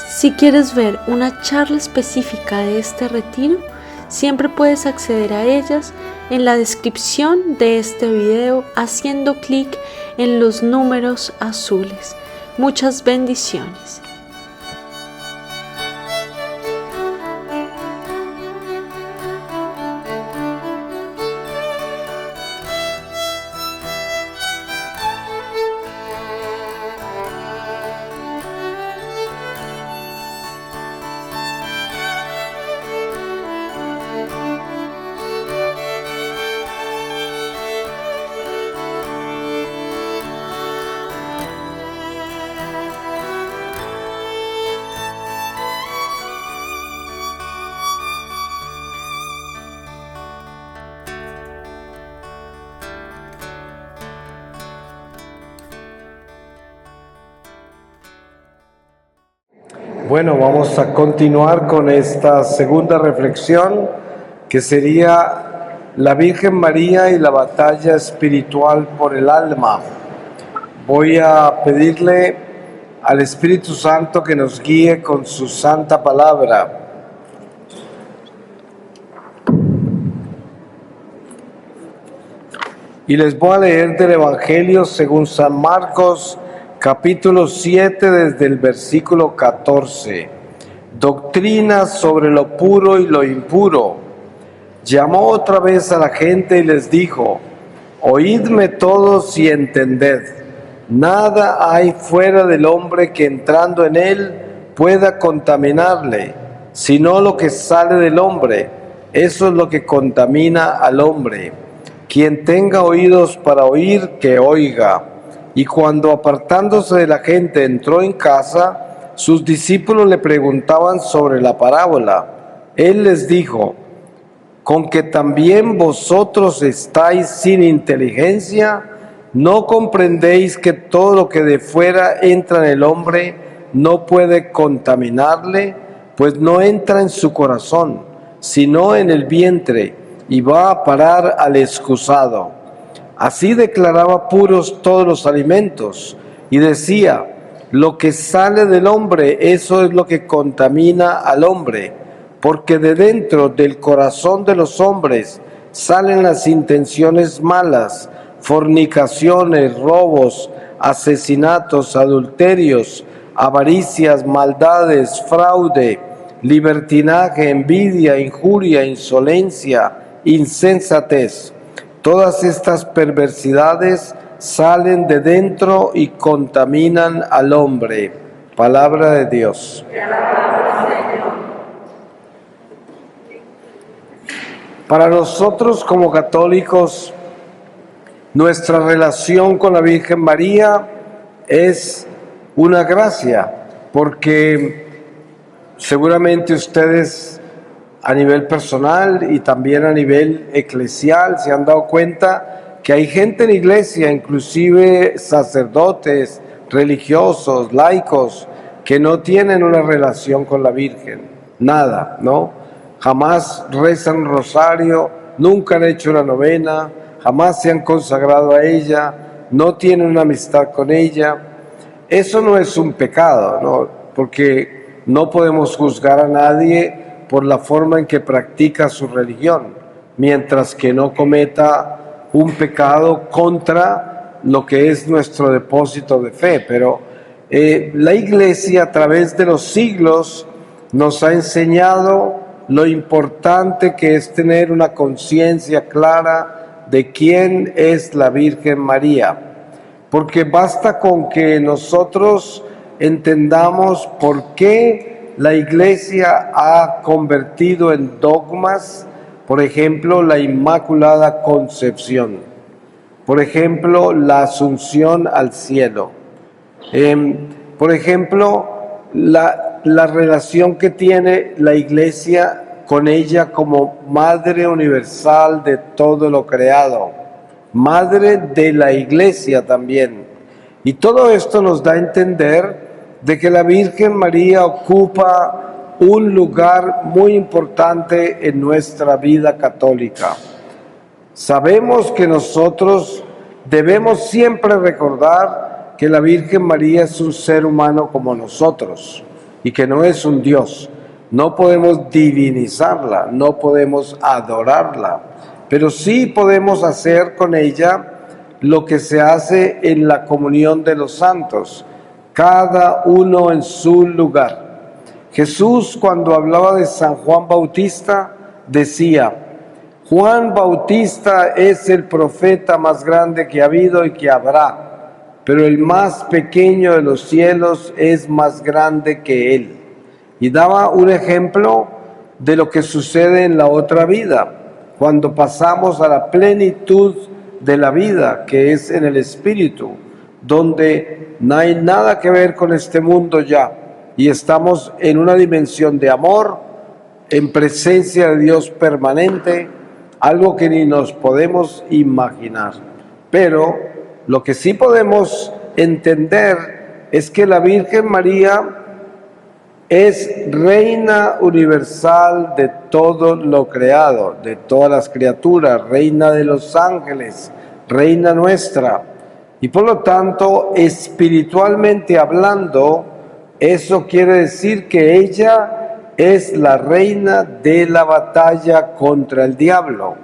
Si quieres ver una charla específica de este retiro, siempre puedes acceder a ellas en la descripción de este video haciendo clic en los números azules. Muchas bendiciones. Bueno, vamos a continuar con esta segunda reflexión, que sería la Virgen María y la batalla espiritual por el alma. Voy a pedirle al Espíritu Santo que nos guíe con su santa palabra. Y les voy a leer del Evangelio según San Marcos, capítulo 7, desde el versículo 14. Doctrina sobre lo puro y lo impuro. Llamó otra vez a la gente y les dijo: oídme todos y entended. Nada hay fuera del hombre que entrando en él pueda contaminarle, sino lo que sale del hombre. Eso es lo que contamina al hombre. Quien tenga oídos para oír, que oiga. Y cuando apartándose de la gente entró en casa, sus discípulos le preguntaban sobre la parábola. Él les dijo: ¿con que también vosotros estáis sin inteligencia? ¿No comprendéis que todo lo que de fuera entra en el hombre no puede contaminarle? Pues no entra en su corazón, sino en el vientre, y va a parar al excusado. Así declaraba puros todos los alimentos, y decía: lo que sale del hombre, eso es lo que contamina al hombre, porque de dentro del corazón de los hombres salen las intenciones malas, fornicaciones, robos, asesinatos, adulterios, avaricias, maldades, fraude, libertinaje, envidia, injuria, insolencia, insensatez. Todas estas perversidades salen de dentro y contaminan al hombre. Palabra de Dios. Para nosotros como católicos, nuestra relación con la Virgen María es una gracia, porque seguramente ustedes a nivel personal y también a nivel eclesial se han dado cuenta que hay gente en la iglesia, inclusive sacerdotes, religiosos, laicos, que no tienen una relación con la Virgen, nada, ¿no? Jamás rezan rosario, nunca han hecho una novena, jamás se han consagrado a ella, no tienen una amistad con ella. Eso no es un pecado, ¿no? Porque no podemos juzgar a nadie por la forma en que practica su religión, mientras que no cometa un pecado contra lo que es nuestro depósito de fe. Pero la Iglesia a través de los siglos nos ha enseñado lo importante que es tener una conciencia clara de quién es la Virgen María, porque basta con que nosotros entendamos por qué la Iglesia ha convertido en dogmas, por ejemplo, la Inmaculada Concepción, por ejemplo, la Asunción al cielo, por ejemplo, la relación que tiene la Iglesia con ella como Madre Universal de todo lo creado, Madre de la Iglesia también. Y todo esto nos da a entender de que la Virgen María ocupa un lugar muy importante en nuestra vida católica. Sabemos que nosotros debemos siempre recordar que la Virgen María es un ser humano como nosotros, y que no es un Dios. No podemos divinizarla, no podemos adorarla, pero sí podemos hacer con ella lo que se hace en la comunión de los santos, cada uno en su lugar. Jesús, cuando hablaba de San Juan Bautista, decía: Juan Bautista es el profeta más grande que ha habido y que habrá, pero el más pequeño de los cielos es más grande que él. Y daba un ejemplo de lo que sucede en la otra vida, cuando pasamos a la plenitud de la vida, que es en el Espíritu, donde no hay nada que ver con este mundo ya, y estamos en una dimensión de amor, en presencia de Dios permanente, algo que ni nos podemos imaginar. Pero lo que sí podemos entender es que la Virgen María es reina universal de todo lo creado, de todas las criaturas, reina de los ángeles, reina nuestra. Y por lo tanto, espiritualmente hablando, eso quiere decir que ella es la reina de la batalla contra el diablo.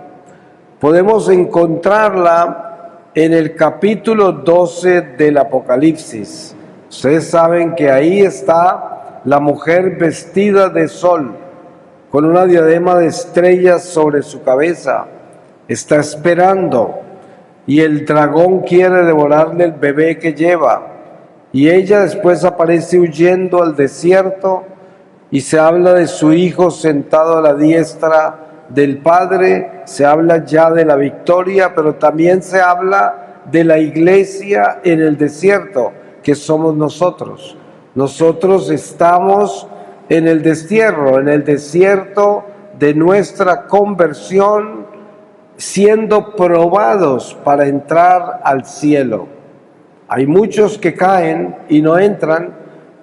Podemos encontrarla en el capítulo 12 del Apocalipsis. Ustedes saben que ahí está la mujer vestida de sol, con una diadema de estrellas sobre su cabeza. Está esperando, y el dragón quiere devorarle el bebé que lleva. Y ella después aparece huyendo al desierto, y se habla de su hijo sentado a la diestra del Padre, se habla ya de la victoria, pero también se habla de la iglesia en el desierto, que somos nosotros. Nosotros estamos en el destierro, en el desierto de nuestra conversión, siendo probados para entrar al cielo. Hay muchos que caen y no entran,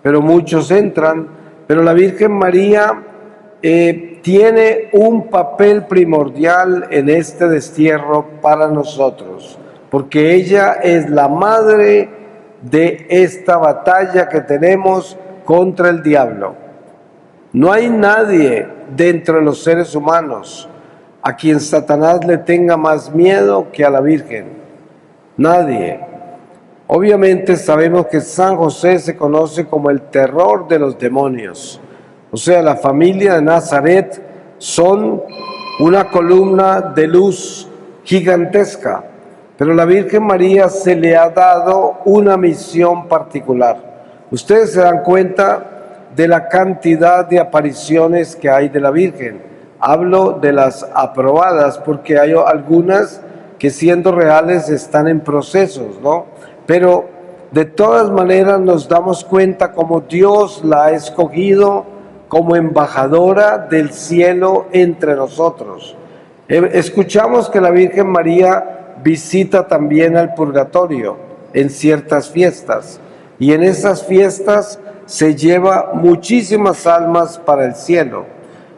pero muchos entran. Pero la Virgen María tiene un papel primordial en este destierro para nosotros, porque ella es la madre de esta batalla que tenemos contra el diablo. No hay nadie dentro de los seres humanos a quien Satanás le tenga más miedo que a la Virgen. Nadie. Obviamente sabemos que San José se conoce como el terror de los demonios. O sea, la familia de Nazaret son una columna de luz gigantesca. Pero a la Virgen María se le ha dado una misión particular. Ustedes se dan cuenta de la cantidad de apariciones que hay de la Virgen. Hablo de las aprobadas porque hay algunas que siendo reales están en procesos, ¿no? Pero de todas maneras nos damos cuenta como Dios la ha escogido como embajadora del cielo entre nosotros. Escuchamos que la Virgen María visita también al purgatorio en ciertas fiestas, y en esas fiestas se lleva muchísimas almas para el cielo,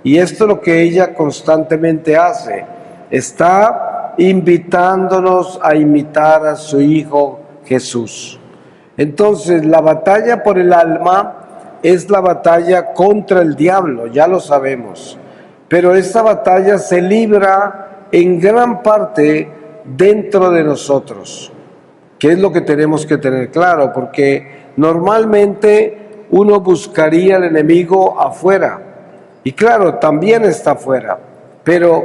y esto es lo que ella constantemente hace. Está invitándonos a imitar a su Hijo Jesús. Entonces, la batalla por el alma es la batalla contra el diablo, ya lo sabemos, pero esta batalla se libra en gran parte dentro de nosotros, que es lo que tenemos que tener claro, porque normalmente uno buscaría al enemigo afuera, y claro, también está afuera, pero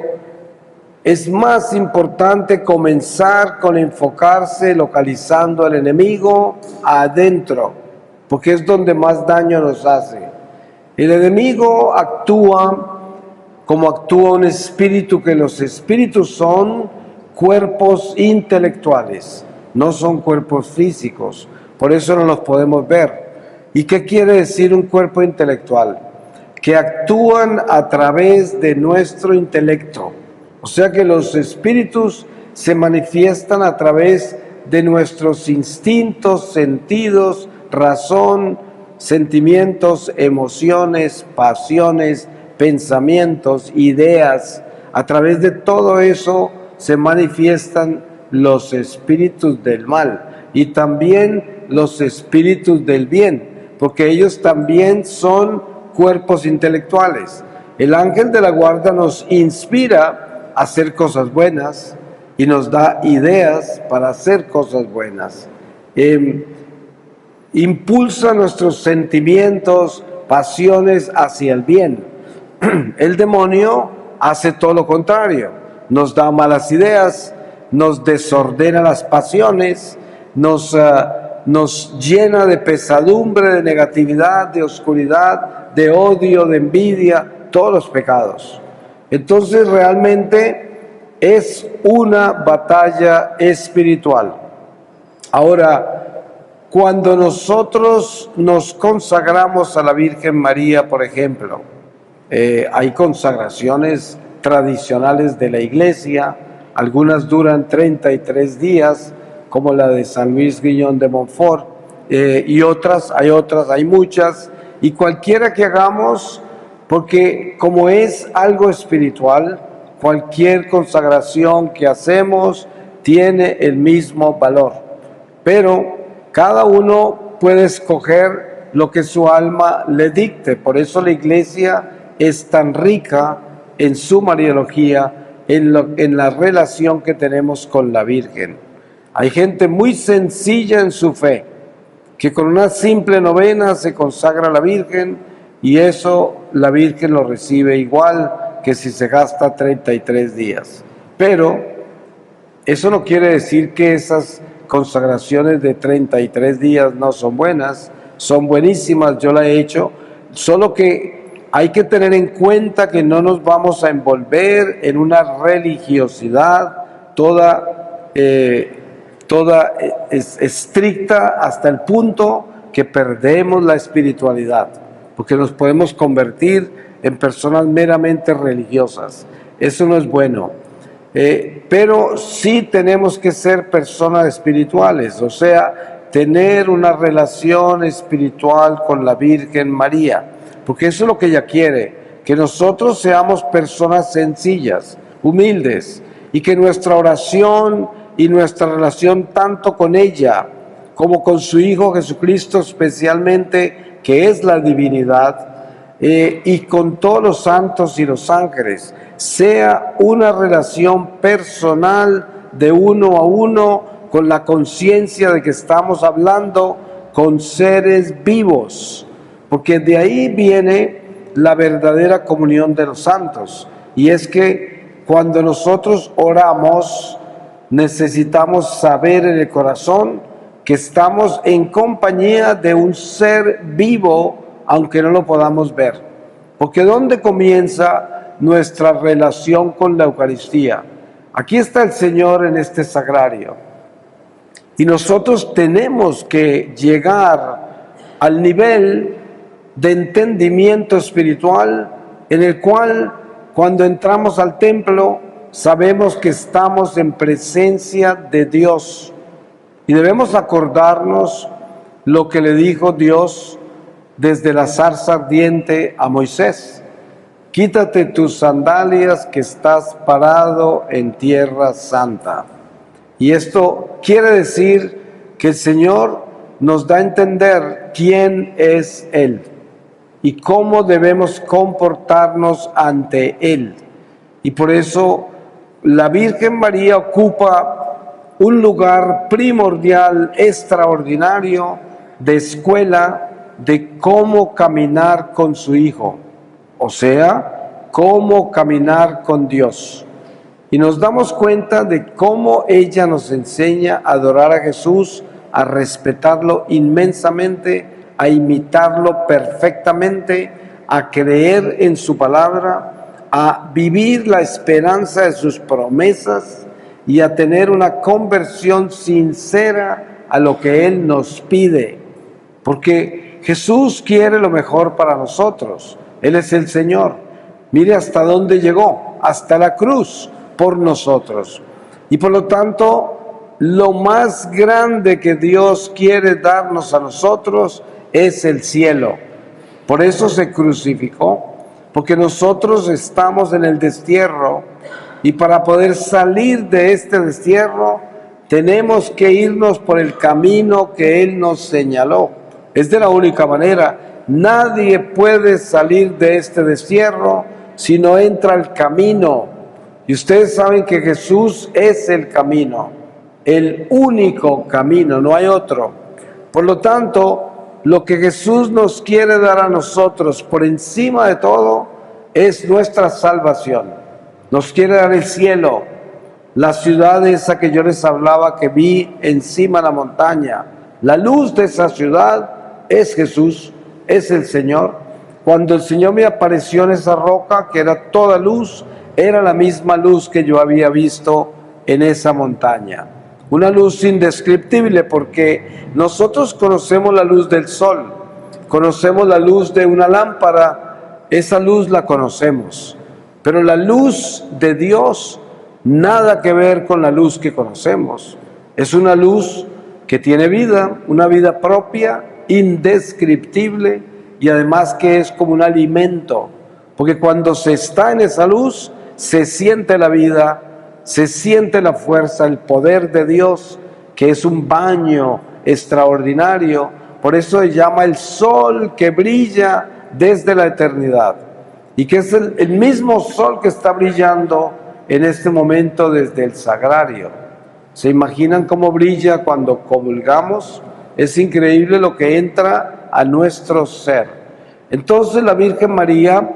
es más importante comenzar con enfocarse localizando al enemigo adentro, porque es donde más daño nos hace. El enemigo actúa como actúa un espíritu, que los espíritus son cuerpos intelectuales, no son cuerpos físicos, por eso no los podemos ver. ¿Y qué quiere decir un cuerpo intelectual? Que actúan a través de nuestro intelecto, o sea que los espíritus se manifiestan a través de nuestros instintos, sentidos, razón, sentimientos, emociones, pasiones, pensamientos, ideas. A través de todo eso se manifiestan los espíritus del mal y también los espíritus del bien, porque ellos también son cuerpos intelectuales. El ángel de la guarda nos inspira a hacer cosas buenas y nos da ideas para hacer cosas buenas. Impulsa nuestros sentimientos, pasiones hacia el bien. El demonio hace todo lo contrario, nos da malas ideas, nos desordena las pasiones, nos llena de pesadumbre, de negatividad, de oscuridad, de odio, de envidia, todos los pecados. Entonces realmente es una batalla espiritual. Ahora, cuando nosotros nos consagramos a la Virgen María, por ejemplo, hay consagraciones tradicionales de la Iglesia, algunas duran 33 días, como la de San Luis Guillón de Montfort, y hay muchas, y cualquiera que hagamos, porque como es algo espiritual, cualquier consagración que hacemos tiene el mismo valor, pero cada uno puede escoger lo que su alma le dicte. Por eso la Iglesia es tan rica en su mariología, en la relación que tenemos con la Virgen. Hay gente muy sencilla en su fe, que con una simple novena se consagra a la Virgen, y eso la Virgen lo recibe igual que si se gasta 33 días. Pero eso no quiere decir que esas consagraciones de 33 días no son buenas, son buenísimas, yo la he hecho, solo que hay que tener en cuenta que no nos vamos a envolver en una religiosidad toda estricta hasta el punto que perdemos la espiritualidad, porque nos podemos convertir en personas meramente religiosas. Eso no es bueno. Pero sí tenemos que ser personas espirituales, o sea, tener una relación espiritual con la Virgen María, porque eso es lo que ella quiere, que nosotros seamos personas sencillas, humildes, y que nuestra oración y nuestra relación tanto con ella como con su Hijo Jesucristo especialmente, que es la divinidad, y con todos los santos y los ángeles, sea una relación personal de uno a uno, con la conciencia de que estamos hablando con seres vivos, porque de ahí viene la verdadera comunión de los santos. Y es que cuando nosotros oramos, necesitamos saber en el corazón que estamos en compañía de un ser vivo, aunque no lo podamos ver. Porque ¿dónde comienza nuestra relación con la Eucaristía? Aquí está el Señor en este sagrario. Y nosotros tenemos que llegar al nivel de entendimiento espiritual en el cual, cuando entramos al templo, sabemos que estamos en presencia de Dios. Y debemos acordarnos lo que le dijo Dios desde la zarza ardiente a Moisés: quítate tus sandalias, que estás parado en tierra santa. Y esto quiere decir que el Señor nos da a entender quién es Él y cómo debemos comportarnos ante Él. Y por eso la Virgen María ocupa un lugar primordial, extraordinario, de escuela de cómo caminar con su Hijo, o sea, cómo caminar con Dios. Y nos damos cuenta de cómo ella nos enseña a adorar a Jesús, a respetarlo inmensamente, a imitarlo perfectamente, a creer en su palabra, a vivir la esperanza de sus promesas y a tener una conversión sincera a lo que Él nos pide. Porque Jesús quiere lo mejor para nosotros. Él es el Señor. Mire hasta dónde llegó, hasta la cruz por nosotros. Y por lo tanto, lo más grande que Dios quiere darnos a nosotros es el cielo. Por eso se crucificó, porque nosotros estamos en el destierro, y para poder salir de este destierro tenemos que irnos por el camino que Él nos señaló. Es de la única manera. Nadie puede salir de este destierro si no entra al camino. Y ustedes saben que Jesús es el camino, el único camino, no hay otro. Por lo tanto, lo que Jesús nos quiere dar a nosotros por encima de todo es nuestra salvación. Nos quiere dar el cielo, la ciudad esa que yo les hablaba que vi encima de la montaña. La luz de esa ciudad es Jesús, es el Señor. Cuando el Señor me apareció en esa roca, que era toda luz, era la misma luz que yo había visto en esa montaña. Una luz indescriptible, porque nosotros conocemos la luz del sol, conocemos la luz de una lámpara, esa luz la conocemos, pero la luz de Dios, nada que ver con la luz que conocemos. Es una luz que tiene vida, una vida propia, indescriptible, y además que es como un alimento, porque cuando se está en esa luz, se siente la vida, se siente la fuerza, el poder de Dios, que es un baño extraordinario. Por eso se llama el sol que brilla desde la eternidad, y que es el mismo sol que está brillando en este momento desde el sagrario. ¿Se imaginan cómo brilla cuando comulgamos? Es increíble lo que entra a nuestro ser. Entonces la Virgen María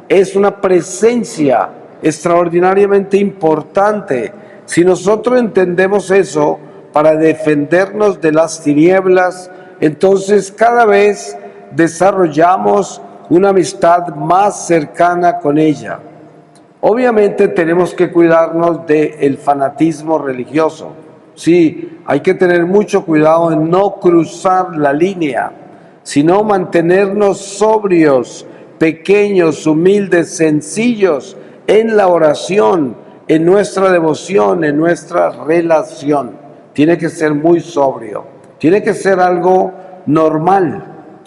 es una presencia extraordinariamente importante. Si nosotros entendemos eso para defendernos de las tinieblas, entonces cada vez desarrollamos una amistad más cercana con ella. Obviamente tenemos que cuidarnos del fanatismo religioso. Sí, hay que tener mucho cuidado en no cruzar la línea, sino mantenernos sobrios, pequeños, humildes, sencillos en la oración, en nuestra devoción, en nuestra relación. Tiene que ser muy sobrio, tiene que ser algo normal,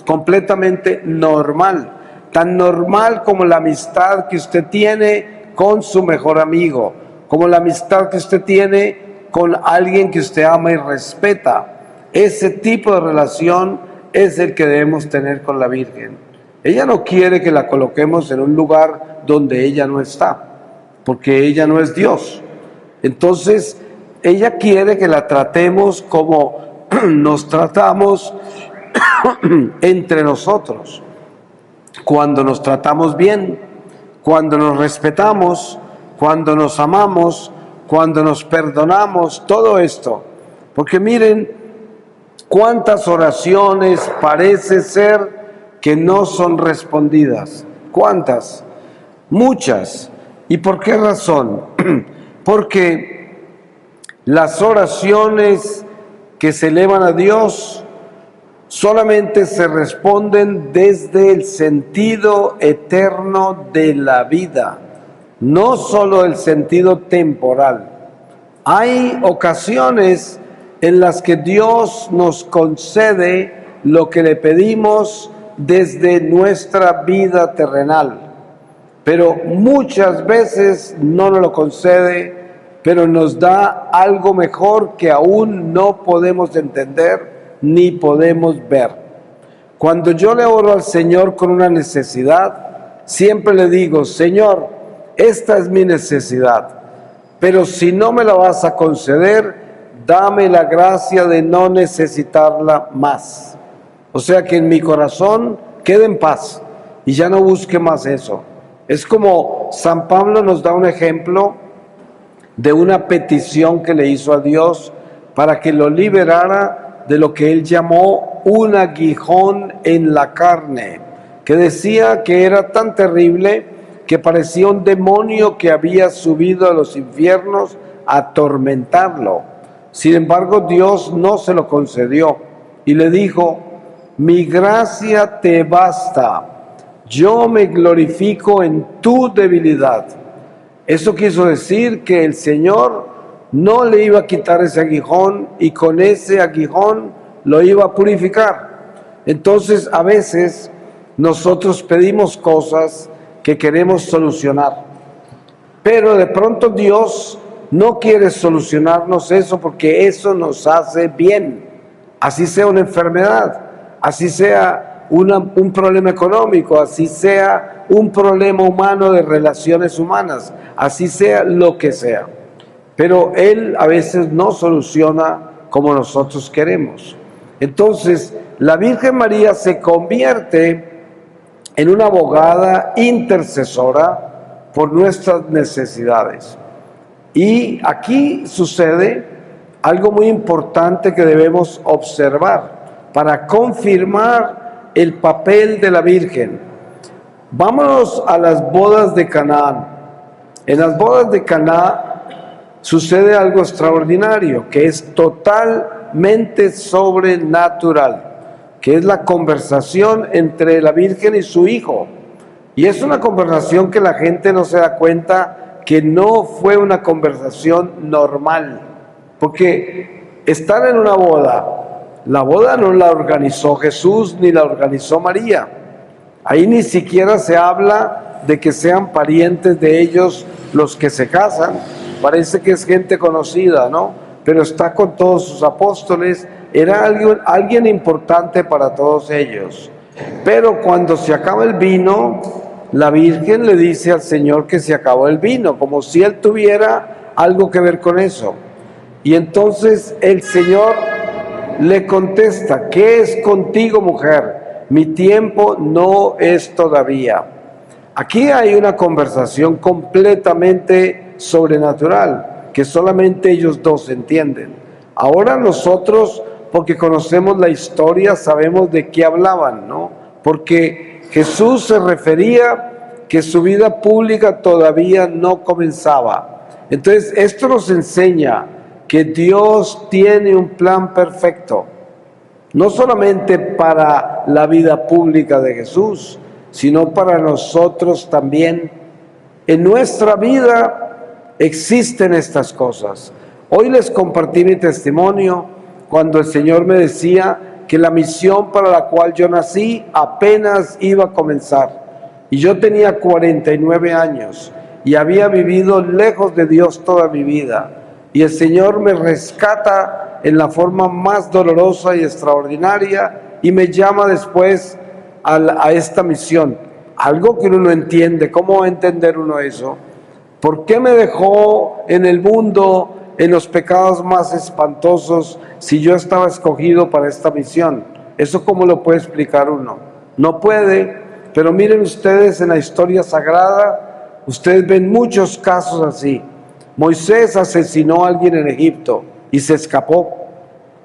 completamente normal, tan normal como la amistad que usted tiene con su mejor amigo, como la amistad que usted tiene con alguien que usted ama y respeta. Ese tipo de relación es el que debemos tener con la Virgen. Ella no quiere que la coloquemos en un lugar donde ella no está, porque ella no es Dios. Entonces, ella quiere que la tratemos como nos tratamos entre nosotros. Cuando nos tratamos bien, cuando nos respetamos, cuando nos amamos, cuando nos perdonamos, todo esto. Porque miren cuántas oraciones parece ser que no son respondidas. ¿Cuántas? Muchas. ¿Y por qué razón? Porque las oraciones que se elevan a Dios solamente se responden desde el sentido eterno de la vida, no solo el sentido temporal. Hay ocasiones en las que Dios nos concede lo que le pedimos desde nuestra vida terrenal, pero muchas veces no nos lo concede, pero nos da algo mejor que aún no podemos entender ni podemos ver. Cuando yo le oro al Señor con una necesidad, siempre le digo: Señor, esta es mi necesidad, pero si no me la vas a conceder, dame la gracia de no necesitarla más. O sea, que en mi corazón quede en paz y ya no busque más eso. Es como San Pablo nos da un ejemplo de una petición que le hizo a Dios para que lo liberara de lo que él llamó un aguijón en la carne, que decía que era tan terrible que parecía un demonio que había subido a los infiernos a atormentarlo. Sin embargo, Dios no se lo concedió y le dijo: mi gracia te basta, yo me glorifico en tu debilidad. Eso quiso decir que el Señor no le iba a quitar ese aguijón y con ese aguijón lo iba a purificar. Entonces, a veces nosotros pedimos cosas que queremos solucionar, pero de pronto Dios no quiere solucionarnos eso porque eso nos hace bien, así sea una enfermedad. así sea un problema económico, así sea un problema humano de relaciones humanas, así sea lo que sea. Pero Él a veces no soluciona como nosotros queremos. Entonces, la Virgen María se convierte en una abogada intercesora por nuestras necesidades. Y aquí sucede algo muy importante que debemos observar para confirmar el papel de la Virgen. Vámonos a las bodas de Canaán. En las bodas de Canaán sucede algo extraordinario, que es totalmente sobrenatural, que es la conversación entre la Virgen y su hijo. Y es una conversación que la gente no se da cuenta que no fue una conversación normal, porque están en una boda. La boda no la organizó Jesús ni la organizó María. Ahí ni siquiera se habla de que sean parientes de ellos los que se casan. Parece que es gente conocida, ¿no? Pero está con todos sus apóstoles. Era alguien importante para todos ellos. Pero cuando se acaba el vino, la Virgen le dice al Señor que se acabó el vino, como si Él tuviera algo que ver con eso. Y entonces el Señor le contesta: ¿qué es contigo, mujer? Mi tiempo no es todavía. Aquí hay una conversación completamente sobrenatural, que solamente ellos dos entienden. Ahora nosotros, porque conocemos la historia, sabemos de qué hablaban, ¿no? Porque Jesús se refería que su vida pública todavía no comenzaba. Entonces, esto nos enseña que Dios tiene un plan perfecto, no solamente para la vida pública de Jesús, sino para nosotros también. En nuestra vida existen estas cosas. Hoy les compartí mi testimonio cuando el Señor me decía que la misión para la cual yo nací apenas iba a comenzar. Y yo tenía 49 años y había vivido lejos de Dios toda mi vida. Y el Señor me rescata en la forma más dolorosa y extraordinaria y me llama después a esta misión. Algo que uno no entiende. ¿Cómo va a entender uno eso? ¿Por qué me dejó en el mundo, en los pecados más espantosos, si yo estaba escogido para esta misión? ¿Eso cómo lo puede explicar uno? No puede. Pero miren ustedes, en la historia sagrada, ustedes ven muchos casos así. Moisés asesinó a alguien en Egipto y se escapó.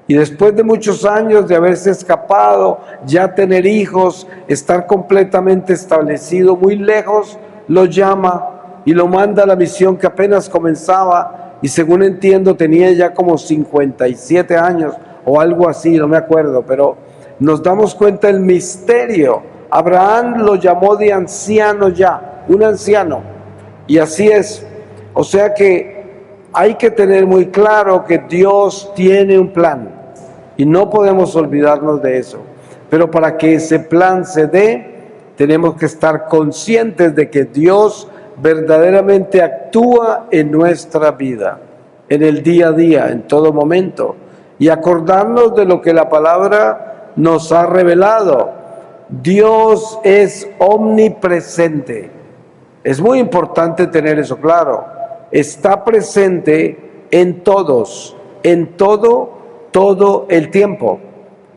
Y después de muchos años de haberse escapado, ya tener hijos, estar completamente establecido muy lejos, lo llama y lo manda a la misión que apenas comenzaba. Y según entiendo tenía ya como 57 años o algo así, no me acuerdo, pero nos damos cuenta del misterio. Abraham lo llamó de anciano ya, un anciano. Y así es. O sea que hay que tener muy claro que Dios tiene un plan y no podemos olvidarnos de eso. Pero para que ese plan se dé, tenemos que estar conscientes de que Dios verdaderamente actúa en nuestra vida, en el día a día, en todo momento, y acordarnos de lo que la palabra nos ha revelado. Dios es omnipresente. Es muy importante tener eso claro. Está presente en todos, en todo el tiempo.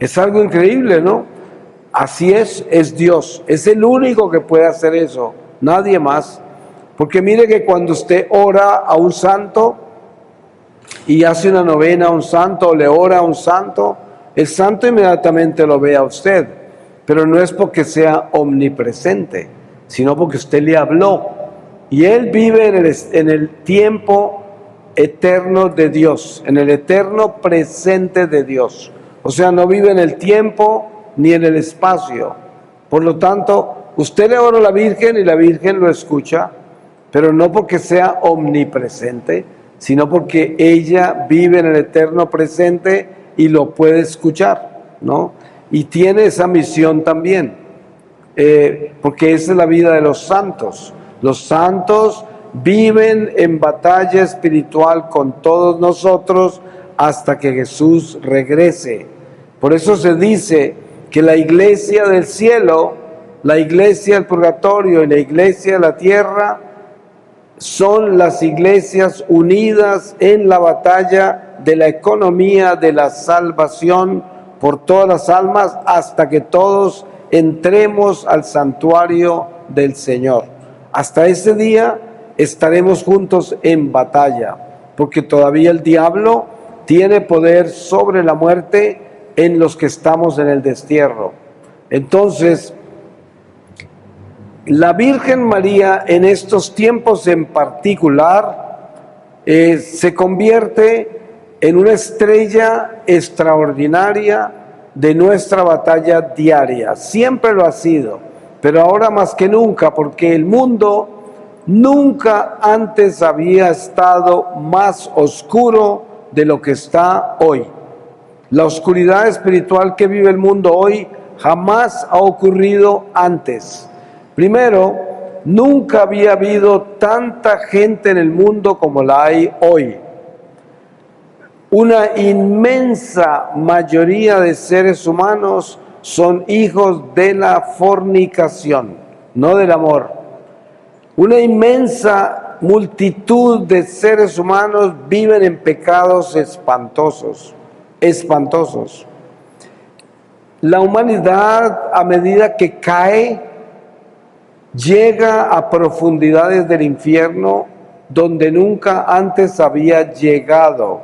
Es algo increíble, ¿no? Así es Dios. Es el único que puede hacer eso, nadie más. Porque mire que cuando usted ora a un santo y hace una novena a un santo o le ora a un santo, el santo inmediatamente lo ve a usted. Pero no es porque sea omnipresente, sino porque usted le habló. Y Él vive en el tiempo eterno de Dios, en el eterno presente de Dios. O sea, no vive en el tiempo ni en el espacio. Por lo tanto, usted le ora a la Virgen y la Virgen lo escucha, pero no porque sea omnipresente, sino porque ella vive en el eterno presente y lo puede escuchar, ¿no? Y tiene esa misión también, porque esa es la vida de los santos. Los santos viven en batalla espiritual con todos nosotros hasta que Jesús regrese. Por eso se dice que la iglesia del cielo, la iglesia del purgatorio y la iglesia de la tierra son las iglesias unidas en la batalla de la economía de la salvación por todas las almas hasta que todos entremos al santuario del Señor. Hasta ese día estaremos juntos en batalla, porque todavía el diablo tiene poder sobre la muerte en los que estamos en el destierro. Entonces, la Virgen María en estos tiempos en particular se convierte en una estrella extraordinaria de nuestra batalla diaria. Siempre lo ha sido, pero ahora más que nunca, porque el mundo nunca antes había estado más oscuro de lo que está hoy. La oscuridad espiritual que vive el mundo hoy jamás ha ocurrido antes. Primero, nunca había habido tanta gente en el mundo como la hay hoy. Una inmensa mayoría de seres humanos son hijos de la fornicación, no del amor. Una inmensa multitud de seres humanos viven en pecados espantosos, espantosos. La humanidad, a medida que cae, llega a profundidades del infierno donde nunca antes había llegado.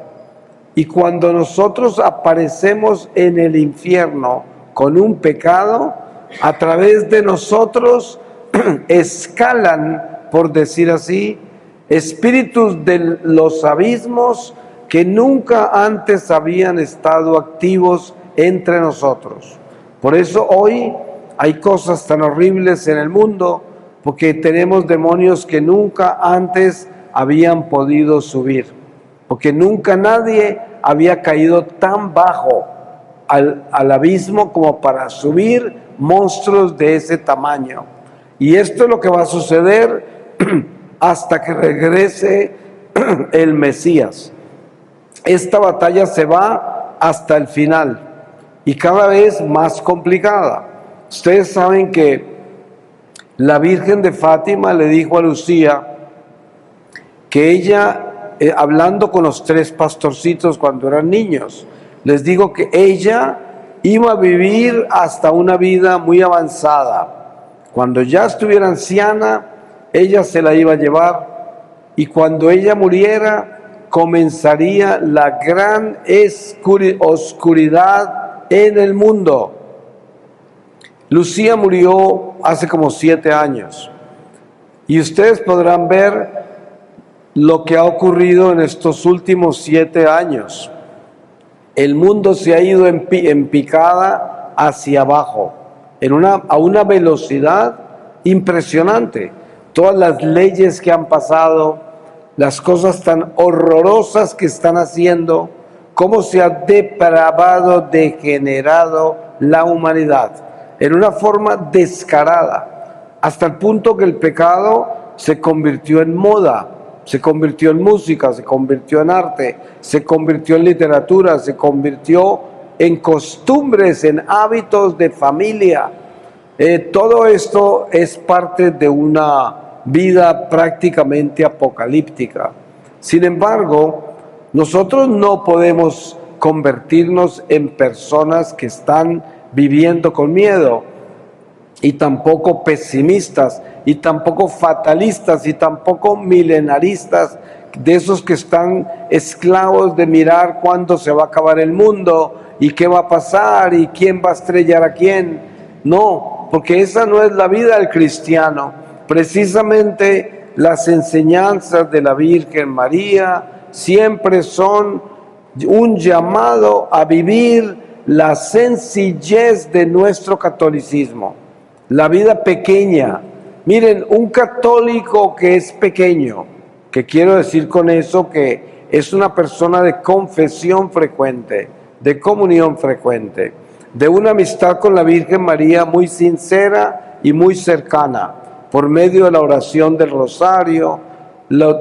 Y cuando nosotros aparecemos en el infierno con un pecado, a través de nosotros escalan, por decir así, espíritus de los abismos que nunca antes habían estado activos entre nosotros. Por eso hoy hay cosas tan horribles en el mundo, porque tenemos demonios que nunca antes habían podido subir, porque nunca nadie había caído tan bajo al abismo como para subir monstruos de ese tamaño. Y esto es lo que va a suceder hasta que regrese el Mesías. Esta batalla se va hasta el final y cada vez más complicada. Ustedes saben que la Virgen de Fátima le dijo a Lucía que ella, hablando con los 3 pastorcitos cuando eran niños, les dijo que ella iba a vivir hasta una vida muy avanzada. Cuando ya estuviera anciana, ella se la iba a llevar, y cuando ella muriera, comenzaría la gran oscuridad en el mundo. Lucía murió hace como 7 años, y ustedes podrán ver lo que ha ocurrido en estos últimos 7 años. El mundo se ha ido en picada hacia abajo, a una velocidad impresionante. Todas las leyes que han pasado, las cosas tan horrorosas que están haciendo, cómo se ha depravado, degenerado la humanidad en una forma descarada, hasta el punto que el pecado se convirtió en moda, se convirtió en música, se convirtió en arte, se convirtió en literatura, se convirtió en costumbres, en hábitos de familia. Todo esto es parte de una vida prácticamente apocalíptica. Sin embargo, nosotros no podemos convertirnos en personas que están viviendo con miedo, y tampoco pesimistas, y tampoco fatalistas, y tampoco milenaristas, de esos que están esclavos de mirar cuándo se va a acabar el mundo, y qué va a pasar, y quién va a estrellar a quién. No, porque esa no es la vida del cristiano. Precisamente las enseñanzas de la Virgen María siempre son un llamado a vivir la sencillez de nuestro catolicismo, la vida pequeña. Miren, un católico que es pequeño, que quiero decir con eso que es una persona de confesión frecuente, de comunión frecuente, de una amistad con la Virgen María muy sincera y muy cercana, por medio de la oración del rosario,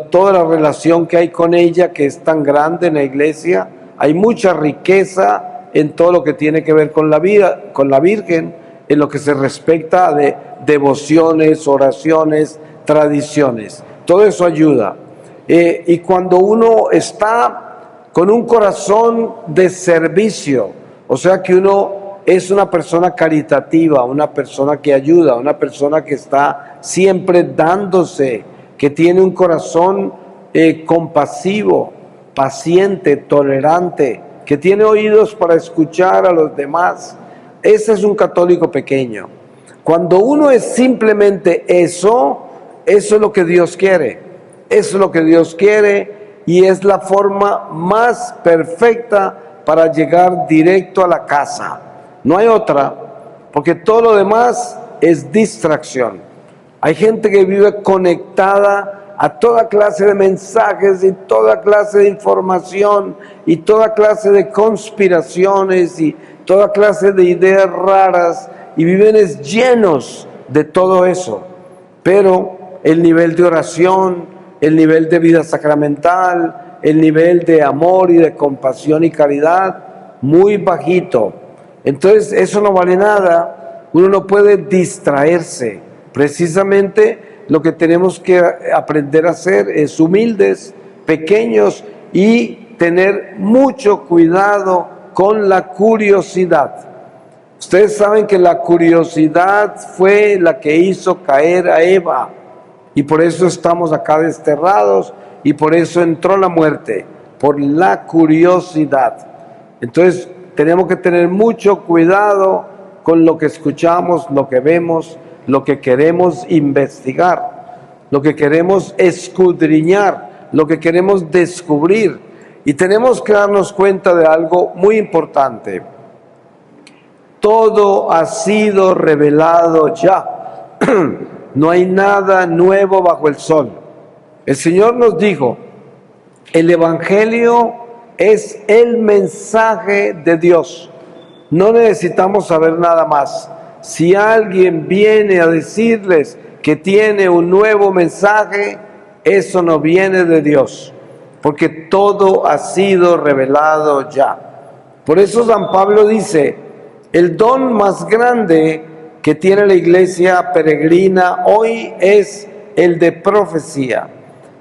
toda la relación que hay con ella, que es tan grande en la iglesia. Hay mucha riqueza en todo lo que tiene que ver con la vida, con la Virgen, en lo que se respecta de devociones, oraciones, tradiciones. Todo eso ayuda. Y cuando uno está con un corazón de servicio, o sea que uno es una persona caritativa, una persona que ayuda, una persona que está siempre dándose, que tiene un corazón compasivo, paciente, tolerante, que tiene oídos para escuchar a los demás. Ese es un católico pequeño. Cuando uno es simplemente eso es lo que Dios quiere. Eso es lo que Dios quiere y es la forma más perfecta para llegar directo a la casa. No hay otra, porque todo lo demás es distracción. Hay gente que vive conectada a toda clase de mensajes y toda clase de información y toda clase de conspiraciones y toda clase de ideas raras y viven llenos de todo eso. Pero el nivel de oración, el nivel de vida sacramental, el nivel de amor y de compasión y caridad, muy bajito. Entonces eso no vale nada, uno no puede distraerse. Precisamente lo que tenemos que aprender a hacer es humildes, pequeños y tener mucho cuidado con la curiosidad. Ustedes saben que la curiosidad fue la que hizo caer a Eva y por eso estamos acá desterrados y por eso entró la muerte, por la curiosidad. Entonces tenemos que tener mucho cuidado con lo que escuchamos, lo que vemos, lo que queremos investigar, lo que queremos escudriñar, lo que queremos descubrir. Y tenemos que darnos cuenta de algo muy importante. Todo ha sido revelado ya. No hay nada nuevo bajo el sol. El Señor nos dijo, el Evangelio es el mensaje de Dios. No necesitamos saber nada más. Si alguien viene a decirles que tiene un nuevo mensaje, eso no viene de Dios, porque todo ha sido revelado ya. Por eso San Pablo dice, el don más grande que tiene la iglesia peregrina hoy es el de profecía,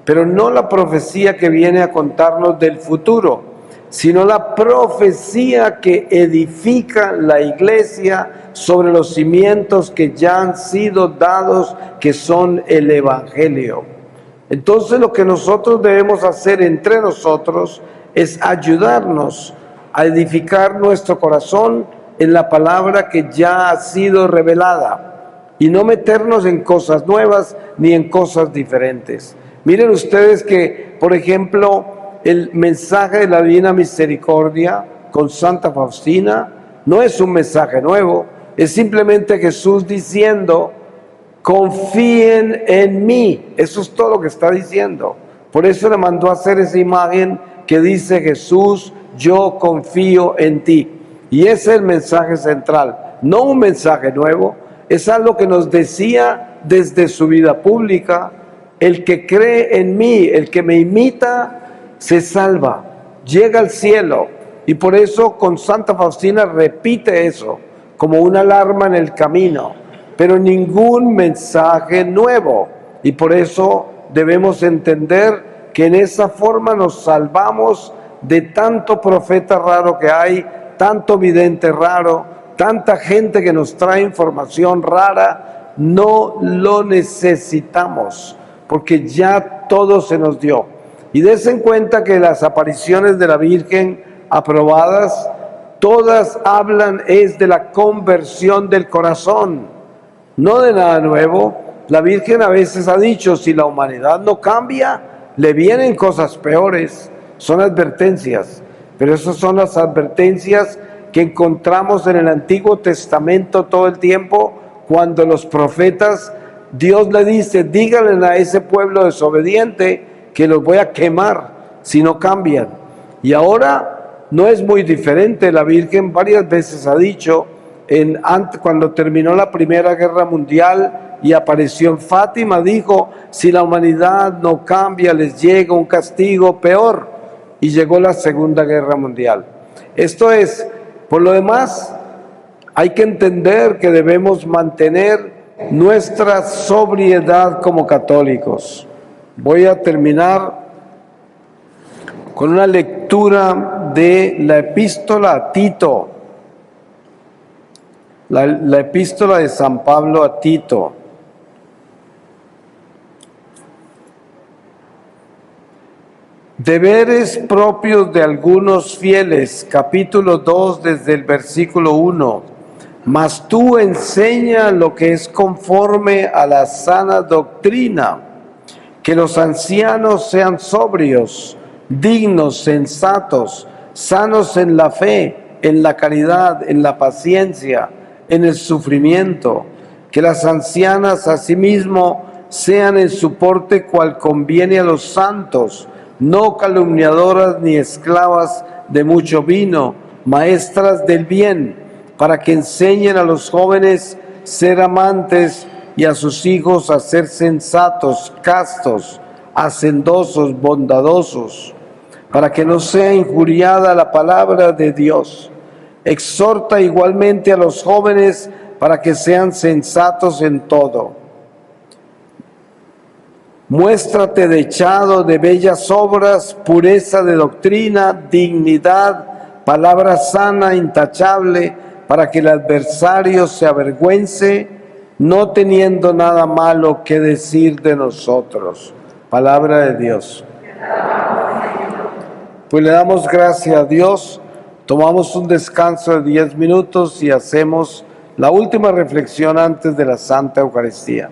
pero no la profecía que viene a contarnos del futuro, sino la profecía que edifica la iglesia sobre los cimientos que ya han sido dados, que son el Evangelio. Entonces lo que nosotros debemos hacer entre nosotros es ayudarnos a edificar nuestro corazón en la palabra que ya ha sido revelada y no meternos en cosas nuevas ni en cosas diferentes. Miren ustedes que, por ejemplo, el mensaje de la Divina Misericordia con Santa Faustina no es un mensaje nuevo, es simplemente Jesús diciendo, confíen en mí. Eso es todo lo que está diciendo. Por eso le mandó a hacer esa imagen que dice Jesús, yo confío en ti. Y ese es el mensaje central, no un mensaje nuevo, es algo que nos decía desde su vida pública, el que cree en mí, el que me imita, se salva, llega al cielo. Y por eso con Santa Faustina repite eso, como una alarma en el camino, pero ningún mensaje nuevo. Y por eso debemos entender que en esa forma nos salvamos de tanto profeta raro que hay, tanto vidente raro, tanta gente que nos trae información rara. No lo necesitamos, porque ya todo se nos dio. Y des en cuenta que las apariciones de la Virgen aprobadas, todas hablan es de la conversión del corazón, no de nada nuevo. La Virgen a veces ha dicho, si la humanidad no cambia, le vienen cosas peores. Son advertencias, pero esas son las advertencias que encontramos en el Antiguo Testamento todo el tiempo, cuando los profetas, Dios le dice, díganle a ese pueblo desobediente que los voy a quemar si no cambian. Y ahora no es muy diferente. La Virgen varias veces ha dicho, cuando terminó la Primera Guerra Mundial y apareció en Fátima, dijo, si la humanidad no cambia, les llega un castigo peor. Y llegó la Segunda Guerra Mundial. Esto es, Por lo demás, hay que entender que debemos mantener nuestra sobriedad como católicos. Voy a terminar con una lectura de la epístola a Tito, la epístola de San Pablo a Tito. Deberes propios de algunos fieles, capítulo 2, desde el versículo 1. Mas tú enseña lo que es conforme a la sana doctrina, que los ancianos sean sobrios, dignos, sensatos, sanos en la fe, en la caridad, en la paciencia, en el sufrimiento, que las ancianas asimismo sean en su porte cual conviene a los santos, no calumniadoras ni esclavas de mucho vino, maestras del bien, para que enseñen a los jóvenes ser amantes y a sus hijos a ser sensatos, castos, hacendosos, bondadosos, para que no sea injuriada la palabra de Dios. Exhorta igualmente a los jóvenes para que sean sensatos en todo. Muéstrate dechado de bellas obras, pureza de doctrina, dignidad, palabra sana, intachable, para que el adversario se avergüence, no teniendo nada malo que decir de nosotros. Palabra de Dios. Pues le damos gracias a Dios, tomamos un descanso de 10 minutos y hacemos la última reflexión antes de la Santa Eucaristía.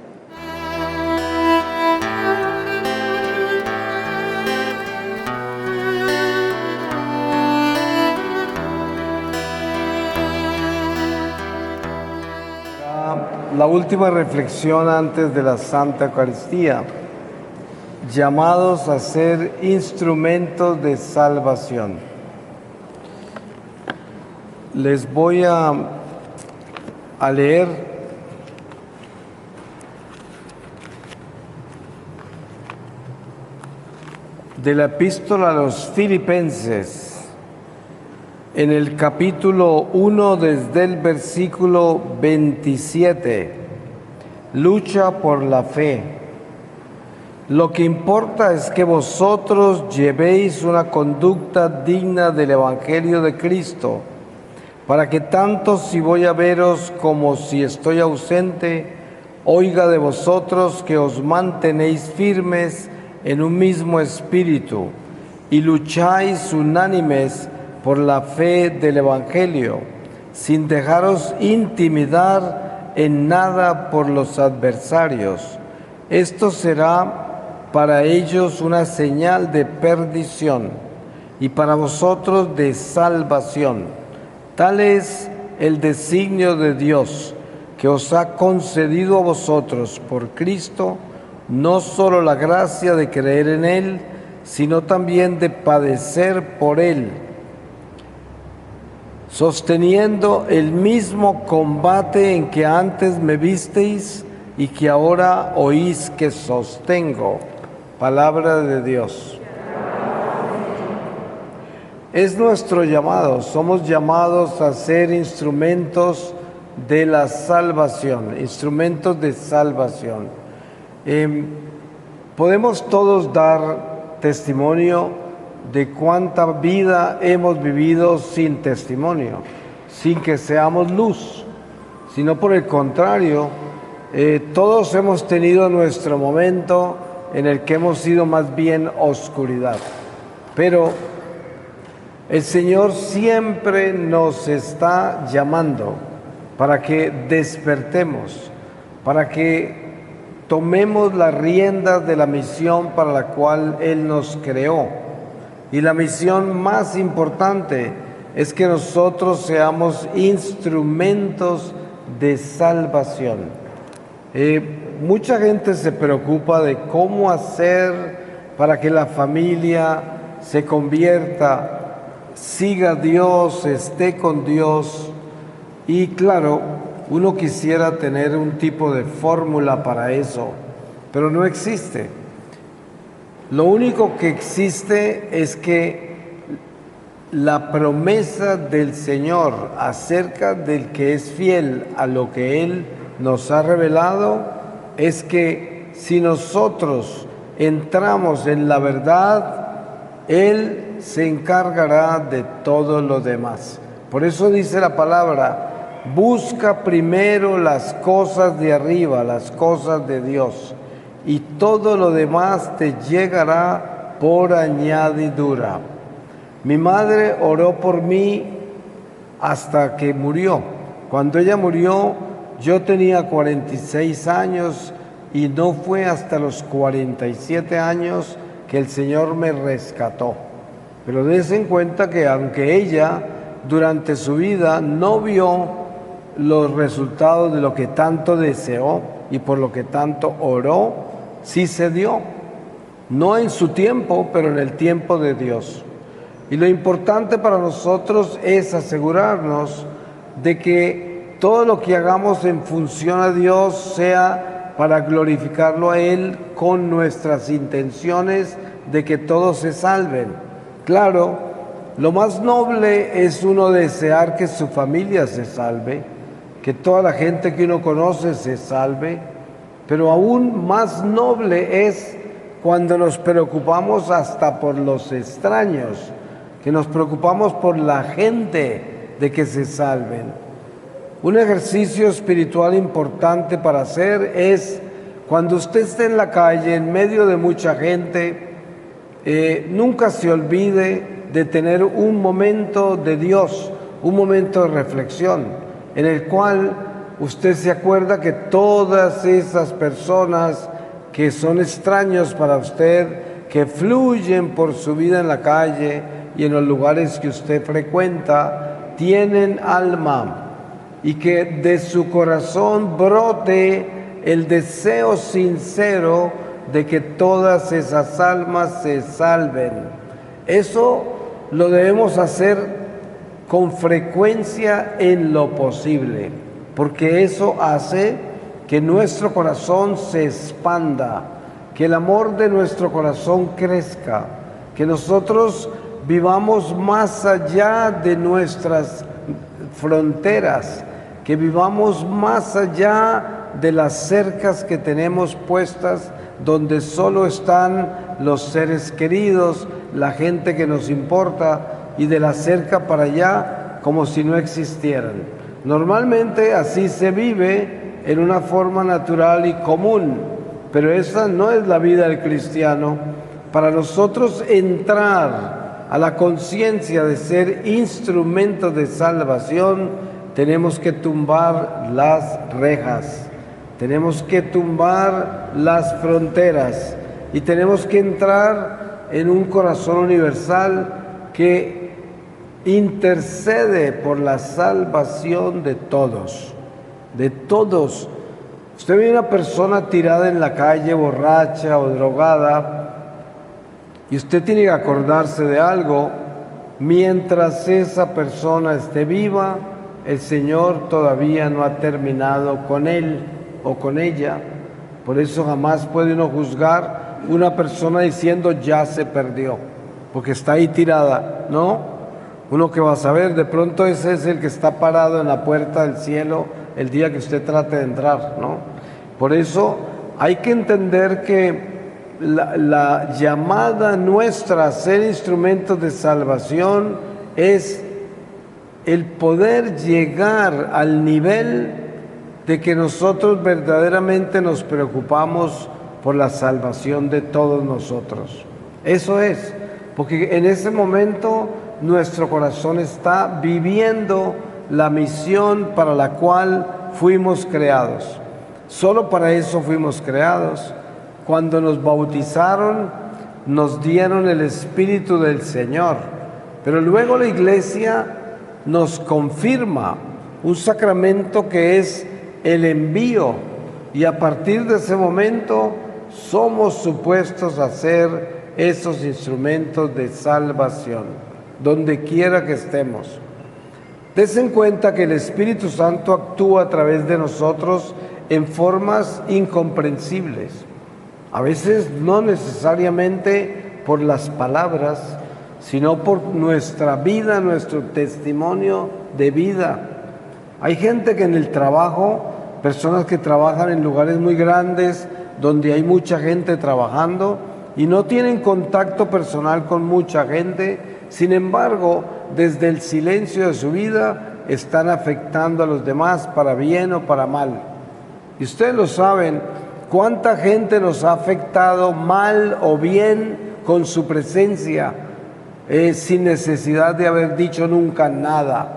La última reflexión antes de la Santa Eucaristía. Llamados a ser instrumentos de salvación. Les voy a leer de la epístola a los Filipenses, en el capítulo 1, desde el versículo 27, lucha por la fe. Lo que importa es que vosotros llevéis una conducta digna del Evangelio de Cristo, para que tanto si voy a veros como si estoy ausente, oiga de vosotros que os mantenéis firmes en un mismo espíritu y lucháis unánimes por la fe del Evangelio, sin dejaros intimidar en nada por los adversarios. Esto será para ellos una señal de perdición y para vosotros de salvación. Tal es el designio de Dios, que os ha concedido a vosotros por Cristo no solo la gracia de creer en Él, sino también de padecer por Él, sosteniendo el mismo combate en que antes me visteis y que ahora oís que sostengo. Palabra de Dios. Es nuestro llamado, somos llamados a ser instrumentos de la salvación, instrumentos de salvación. Podemos todos dar testimonio de cuánta vida hemos vivido sin testimonio, sin que seamos luz, sino por el contrario, todos hemos tenido nuestro momento en el que hemos sido más bien oscuridad. Pero el Señor siempre nos está llamando para que despertemos, para que tomemos las riendas de la misión para la cual Él nos creó. Y la misión más importante es que nosotros seamos instrumentos de salvación. Mucha gente se preocupa de cómo hacer para que la familia se convierta, siga a Dios, esté con Dios. Y claro, uno quisiera tener un tipo de fórmula para eso, pero no existe. Lo único que existe es que la promesa del Señor acerca del que es fiel a lo que Él nos ha revelado es que si nosotros entramos en la verdad, Él se encargará de todo lo demás. Por eso dice la palabra, busca primero las cosas de arriba, las cosas de Dios, y todo lo demás te llegará por añadidura. Mi madre oró por mí hasta que murió. Cuando ella murió, yo tenía 46 años y no fue hasta los 47 años que el Señor me rescató. Pero des en cuenta que aunque ella durante su vida no vio los resultados de lo que tanto deseó y por lo que tanto oró, sí se dio. No en su tiempo, pero en el tiempo de Dios. Y lo importante para nosotros es asegurarnos de que todo lo que hagamos en función a Dios sea para glorificarlo a Él con nuestras intenciones de que todos se salven. Claro, lo más noble es uno desear que su familia se salve, que toda la gente que uno conoce se salve, pero aún más noble es cuando nos preocupamos hasta por los extraños, que nos preocupamos por la gente de que se salven. Un ejercicio espiritual importante para hacer es cuando usted esté en la calle, en medio de mucha gente, nunca se olvide de tener un momento de Dios, un momento de reflexión, en el cual usted se acuerda que todas esas personas que son extraños para usted, que fluyen por su vida en la calle y en los lugares que usted frecuenta, tienen alma, y que de su corazón brote el deseo sincero de que todas esas almas se salven. Eso lo debemos hacer con frecuencia en lo posible, porque eso hace que nuestro corazón se expanda, que el amor de nuestro corazón crezca, que nosotros vivamos más allá de nuestras fronteras, que vivamos más allá de las cercas que tenemos puestas, donde solo están los seres queridos, la gente que nos importa, y de la cerca para allá como si no existieran. Normalmente así se vive en una forma natural y común, pero esa no es la vida del cristiano. Para nosotros entrar a la conciencia de ser instrumentos de salvación, tenemos que tumbar las rejas, tenemos que tumbar las fronteras y tenemos que entrar en un corazón universal que intercede por la salvación de todos, de todos. Usted ve una persona tirada en la calle, borracha o drogada, y usted tiene que acordarse de algo. Mientras esa persona esté viva, el Señor todavía no ha terminado con él o con ella. Por eso jamás puede uno juzgar una persona diciendo ya se perdió, porque está ahí tirada. No, uno que va a saber, de pronto ese es el que está parado en la puerta del cielo el día que usted trate de entrar, ¿no? Por eso hay que entender que la llamada nuestra a ser instrumentos de salvación es el poder llegar al nivel de que nosotros verdaderamente nos preocupamos por la salvación de todos nosotros. Eso es, porque en ese momento nuestro corazón está viviendo la misión para la cual fuimos creados. Solo para eso fuimos creados. Cuando nos bautizaron, nos dieron el Espíritu del Señor, pero luego la Iglesia nos confirma un sacramento que es el envío, y a partir de ese momento somos supuestos a ser esos instrumentos de salvación, donde quiera que estemos. Des en cuenta que el Espíritu Santo actúa a través de nosotros en formas incomprensibles. A veces no necesariamente por las palabras, sino por nuestra vida, nuestro testimonio de vida. Hay gente que en el trabajo, personas que trabajan en lugares muy grandes, donde hay mucha gente trabajando y no tienen contacto personal con mucha gente, sin embargo, desde el silencio de su vida están afectando a los demás para bien o para mal. Y ustedes lo saben, cuánta gente nos ha afectado mal o bien con su presencia, sin necesidad de haber dicho nunca nada.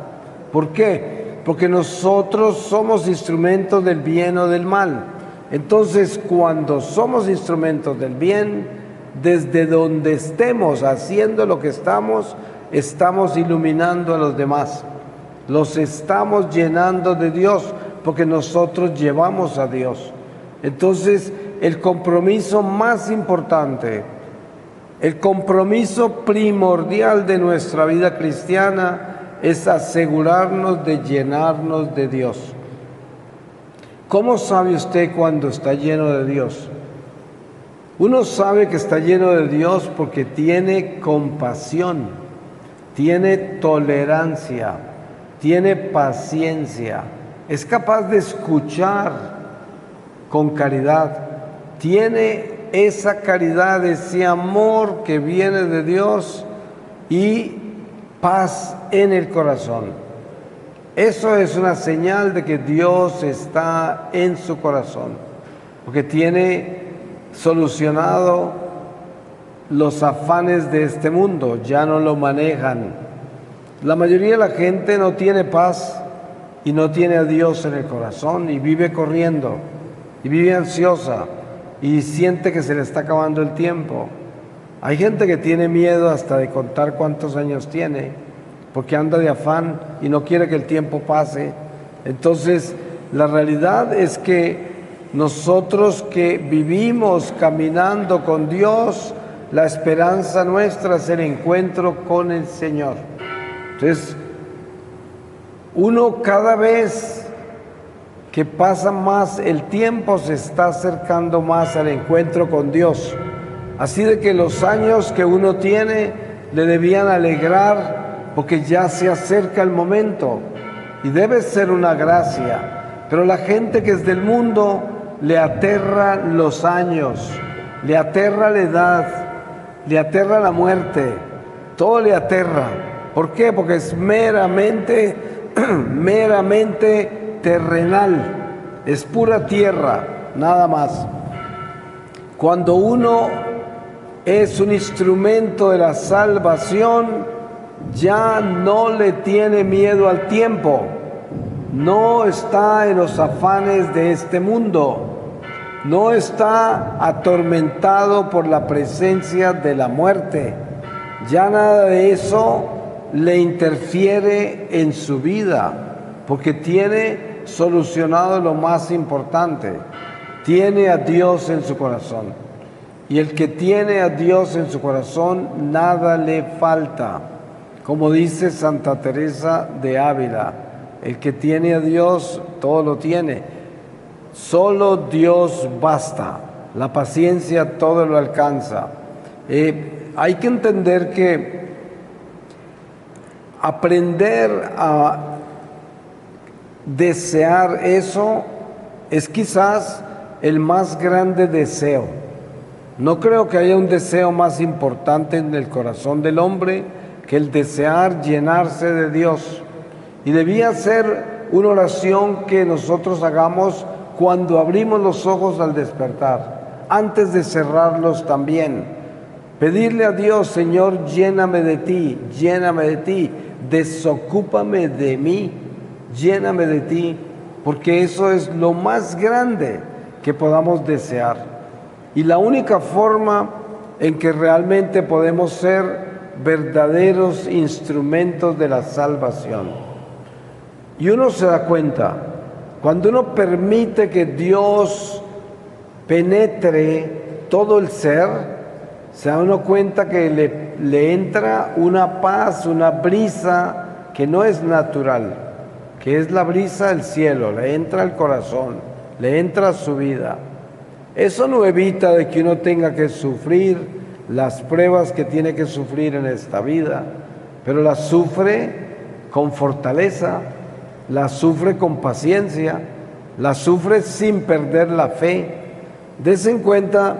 ¿Por qué? Porque nosotros somos instrumentos del bien o del mal. Entonces, cuando somos instrumentos del bien, desde donde estemos haciendo lo que estamos iluminando a los demás. Los estamos llenando de Dios, porque nosotros llevamos a Dios. Entonces, el compromiso más importante, el compromiso primordial de nuestra vida cristiana es asegurarnos de llenarnos de Dios. ¿Cómo sabe usted cuando está lleno de Dios? Uno sabe que está lleno de Dios porque tiene compasión, tiene tolerancia, tiene paciencia, es capaz de escuchar con caridad, tiene esa caridad, ese amor que viene de Dios y paz en el corazón. Eso es una señal de que Dios está en su corazón, porque tiene solucionado los afanes de este mundo, ya no lo manejan. La mayoría de la gente no tiene paz y no tiene a Dios en el corazón y vive corriendo y vive ansiosa y siente que se le está acabando el tiempo. Hay gente que tiene miedo hasta de contar cuántos años tiene, porque anda de afán y no quiere que el tiempo pase. Entonces, la realidad es que nosotros que vivimos caminando con Dios, la esperanza nuestra es el encuentro con el Señor. Entonces, uno cada vez que pasa más el tiempo se está acercando más al encuentro con Dios. Así de que los años que uno tiene le debían alegrar, porque ya se acerca el momento y debe ser una gracia. Pero la gente que es del mundo le aterra los años, le aterra la edad, le aterra la muerte, todo le aterra. ¿Por qué? Porque es meramente terrenal, es pura tierra, nada más. Cuando uno es un instrumento de la salvación, ya no le tiene miedo al tiempo, no está en los afanes de este mundo, no está atormentado por la presencia de la muerte, ya nada de eso le interfiere en su vida, porque tiene solucionado lo más importante, tiene a Dios en su corazón, y el que tiene a Dios en su corazón, nada le falta. Como dice Santa Teresa de Ávila, el que tiene a Dios, todo lo tiene. Solo Dios basta. La paciencia todo lo alcanza. Hay que entender que aprender a desear eso es quizás el más grande deseo. No creo que haya un deseo más importante en el corazón del hombre que el desear llenarse de Dios. Y debía ser una oración que nosotros hagamos cuando abrimos los ojos al despertar, antes de cerrarlos también. Pedirle a Dios: Señor, lléname de ti, desocúpame de mí, lléname de ti, porque eso es lo más grande que podamos desear. Y la única forma en que realmente podemos ser verdaderos instrumentos de la salvación. Y uno se da cuenta, cuando uno permite que Dios penetre todo el ser, se da uno cuenta que le entra una paz, una brisa que no es natural, que es la brisa del cielo, le entra al corazón, le entra a su vida. Eso no evita de que uno tenga que sufrir las pruebas que tiene que sufrir en esta vida, pero las sufre con fortaleza, las sufre con paciencia, las sufre sin perder la fe. Dense en cuenta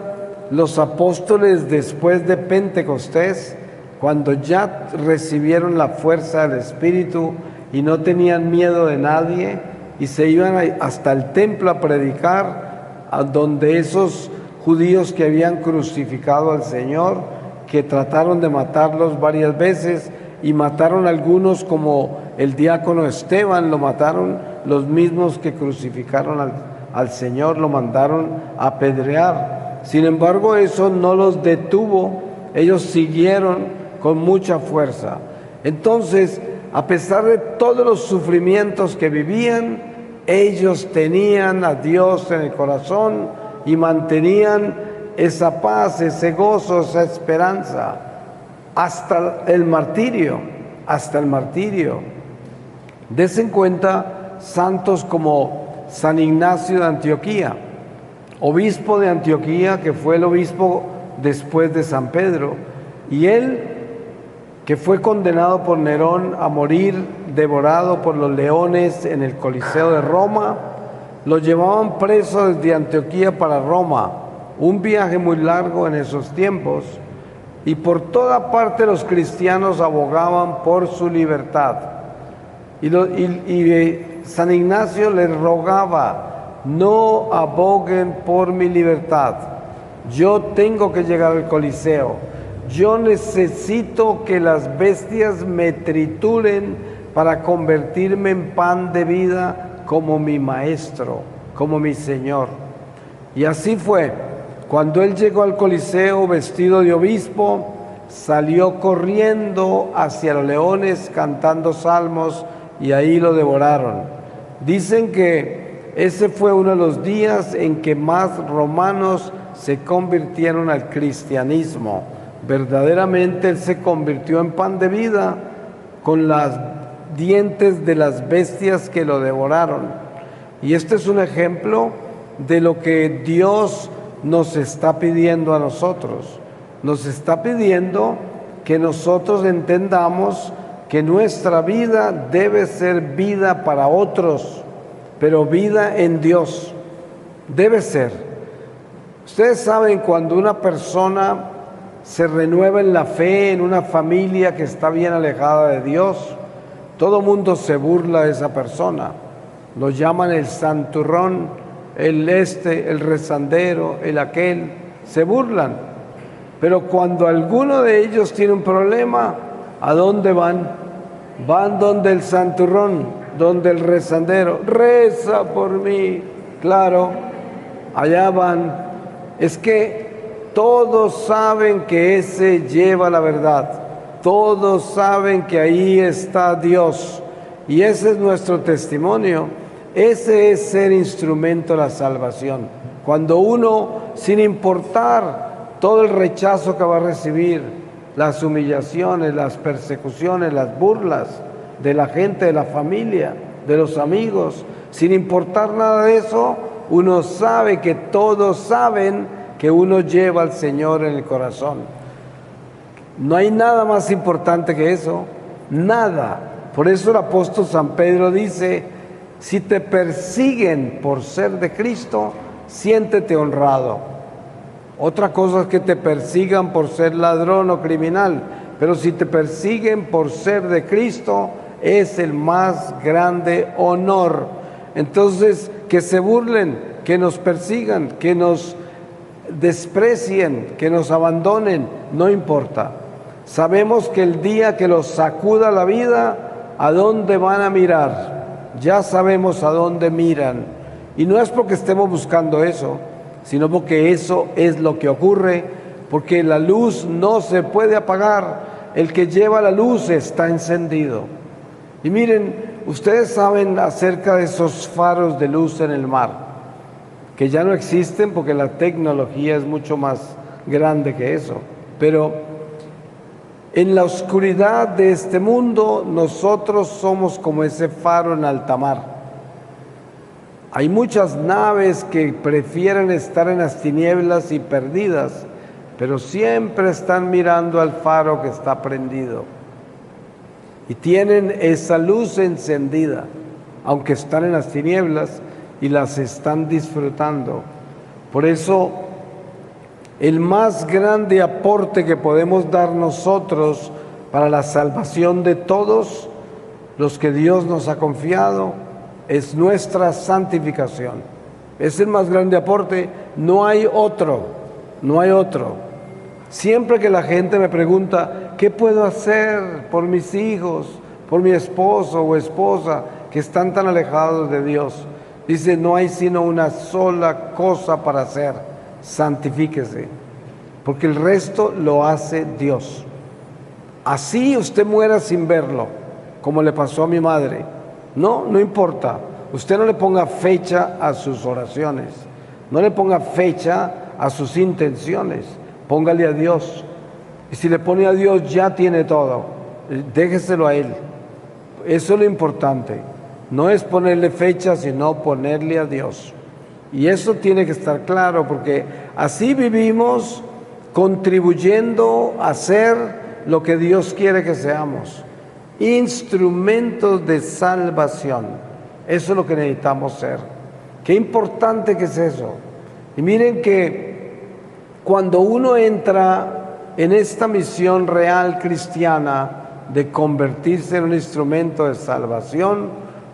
los apóstoles después de Pentecostés, cuando ya recibieron la fuerza del Espíritu y no tenían miedo de nadie y se iban hasta el templo a predicar, a donde esos judíos que habían crucificado al Señor, que trataron de matarlos varias veces y mataron a algunos, como el diácono Esteban, lo mataron los mismos que crucificaron al Señor, lo mandaron a apedrear. Sin embargo, eso no los detuvo, ellos siguieron con mucha fuerza. Entonces, a pesar de todos los sufrimientos que vivían, ellos tenían a Dios en el corazón y mantenían esa paz, ese gozo, esa esperanza, hasta el martirio, hasta el martirio. Dense en cuenta santos como San Ignacio de Antioquía, obispo de Antioquía, que fue el obispo después de San Pedro, y él, que fue condenado por Nerón a morir devorado por los leones en el Coliseo de Roma, lo llevaban preso desde Antioquía para Roma, un viaje muy largo en esos tiempos, y por toda parte los cristianos abogaban por su libertad. Y San Ignacio les rogaba: no aboguen por mi libertad, yo tengo que llegar al Coliseo, yo necesito que las bestias me trituren para convertirme en pan de vida como mi maestro, como mi Señor. Y así fue. Cuando él llegó al Coliseo vestido de obispo, salió corriendo hacia los leones cantando salmos y ahí lo devoraron. Dicen que ese fue uno de los días en que más romanos se convirtieron al cristianismo. Verdaderamente él se convirtió en pan de vida con los dientes de las bestias que lo devoraron. Y este es un ejemplo de lo que Dios nos está pidiendo a nosotros. Nos está pidiendo que nosotros entendamos que nuestra vida debe ser vida para otros, pero vida en Dios. Debe ser. Ustedes saben, cuando una persona se renueva en la fe en una familia que está bien alejada de Dios, todo mundo se burla de esa persona. Lo llaman el santurrón, el rezandero, el aquel, se burlan. Pero cuando alguno de ellos tiene un problema, ¿a dónde van? Van donde el santurrón, donde el rezandero: reza por mí. Claro, allá van. Es que todos saben que ese lleva la verdad. Todos saben que ahí está Dios. Y ese es nuestro testimonio. Ese es ser instrumento de la salvación. Cuando uno, sin importar todo el rechazo que va a recibir, las humillaciones, las persecuciones, las burlas de la gente, de la familia, de los amigos, sin importar nada de eso, uno sabe que todos saben que uno lleva al Señor en el corazón. No hay nada más importante que eso, nada. Por eso el apóstol San Pedro dice: si te persiguen por ser de Cristo, siéntete honrado. Otra cosa es que te persigan por ser ladrón o criminal, pero si te persiguen por ser de Cristo, es el más grande honor. Entonces, que se burlen, que nos persigan, que nos desprecien, que nos abandonen, no importa. Sabemos que el día que los sacuda la vida, ¿a dónde van a mirar? Ya sabemos a dónde miran. Y no es porque estemos buscando eso, sino porque eso es lo que ocurre, porque la luz no se puede apagar. El que lleva la luz está encendido. Y miren, ustedes saben acerca de esos faros de luz en el mar, que ya no existen porque la tecnología es mucho más grande que eso. Pero en la oscuridad de este mundo, nosotros somos como ese faro en alta mar. Hay muchas naves que prefieren estar en las tinieblas y perdidas, pero siempre están mirando al faro que está prendido. Y tienen esa luz encendida, aunque están en las tinieblas y las están disfrutando. Por eso, el más grande aporte que podemos dar nosotros para la salvación de todos los que Dios nos ha confiado es nuestra santificación. Es el más grande aporte, no hay otro, no hay otro. Siempre que la gente me pregunta, ¿qué puedo hacer por mis hijos, por mi esposo o esposa que están tan alejados de Dios? Dice, no hay sino una sola cosa para hacer, santifíquese, porque el resto lo hace Dios. Así usted muera sin verlo, como le pasó a mi madre. No importa. Usted no le ponga fecha a sus oraciones, no le ponga fecha a sus intenciones, póngale a Dios. Y si le pone a Dios, ya tiene todo. Déjeselo a Él. Eso es lo importante. No es ponerle fecha, sino ponerle a Dios. Y eso tiene que estar claro, porque así vivimos contribuyendo a ser lo que Dios quiere que seamos. Instrumentos de salvación. Eso es lo que necesitamos ser. Qué importante que es eso. Y miren que cuando uno entra en esta misión real cristiana de convertirse en un instrumento de salvación,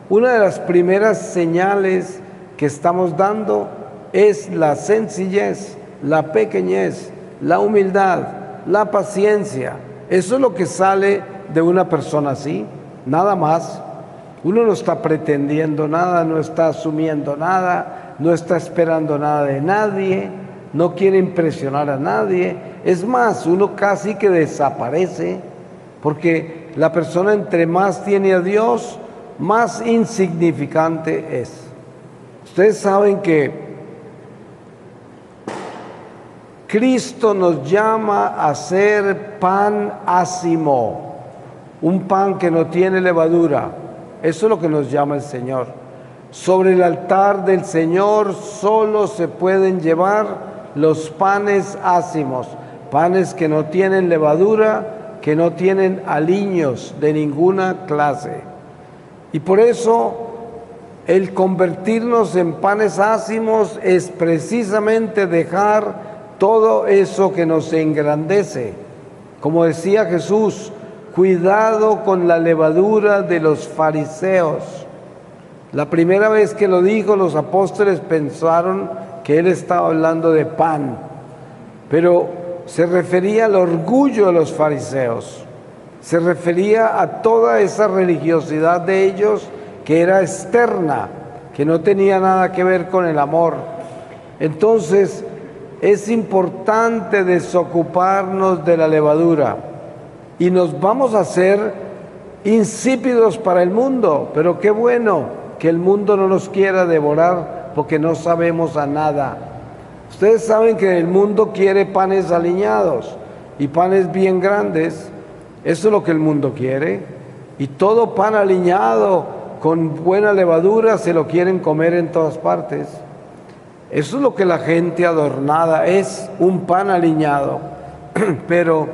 una de las primeras señales que estamos dando es la sencillez, la pequeñez, la humildad, la paciencia. Eso es lo que sale de una persona así, nada más. Uno no está pretendiendo nada, no está asumiendo nada, no está esperando nada de nadie, no quiere impresionar a nadie. Es más, uno casi que desaparece, porque la persona entre más tiene a Dios, más insignificante es. Ustedes saben que Cristo nos llama a ser pan ácimo, un pan que no tiene levadura. Eso es lo que nos llama el Señor. Sobre el altar del Señor solo se pueden llevar los panes ácimos, panes que no tienen levadura, que no tienen aliños de ninguna clase. Y por eso el convertirnos en panes ácimos es precisamente dejar todo eso que nos engrandece. Como decía Jesús, cuidado con la levadura de los fariseos. La primera vez que lo dijo, los apóstoles pensaron que él estaba hablando de pan, pero se refería al orgullo de los fariseos, se refería a toda esa religiosidad de ellos que era externa, que no tenía nada que ver con el amor. Entonces, es importante desocuparnos de la levadura. Y nos vamos a hacer insípidos para el mundo, pero qué bueno que el mundo no nos quiera devorar porque no sabemos a nada. Ustedes saben que el mundo quiere panes aliñados y panes bien grandes. Eso es lo que el mundo quiere. Y todo pan aliñado con buena levadura se lo quieren comer en todas partes. Eso es lo que la gente adornada es, un pan aliñado. Pero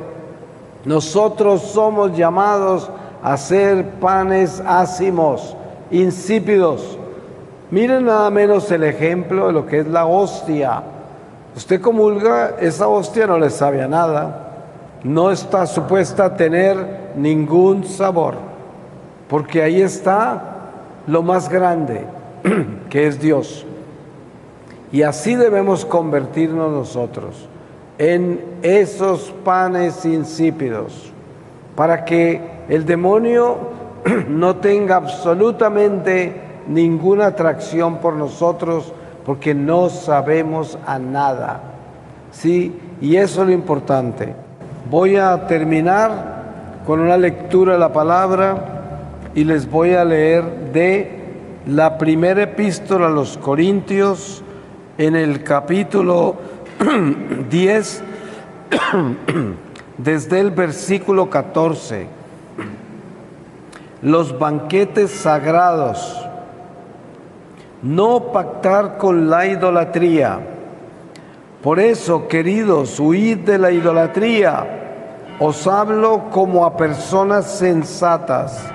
nosotros somos llamados a ser panes ácimos, insípidos. Miren nada menos el ejemplo de lo que es la hostia. Usted comulga, esa hostia no le sabe a nada, no está supuesta a tener ningún sabor, porque ahí está lo más grande, que es Dios. Y así debemos convertirnos nosotros, en esos panes insípidos, para que el demonio no tenga absolutamente ninguna atracción por nosotros, porque no sabemos a nada. ¿Sí? Y eso es lo importante. Voy a terminar con una lectura de la palabra y les voy a leer de la primera epístola a los Corintios, en el capítulo 10, desde el versículo 14. Los banquetes sagrados. No pactar con la idolatría, Por eso, queridos, huid de la idolatría. Os hablo como a personas sensatas.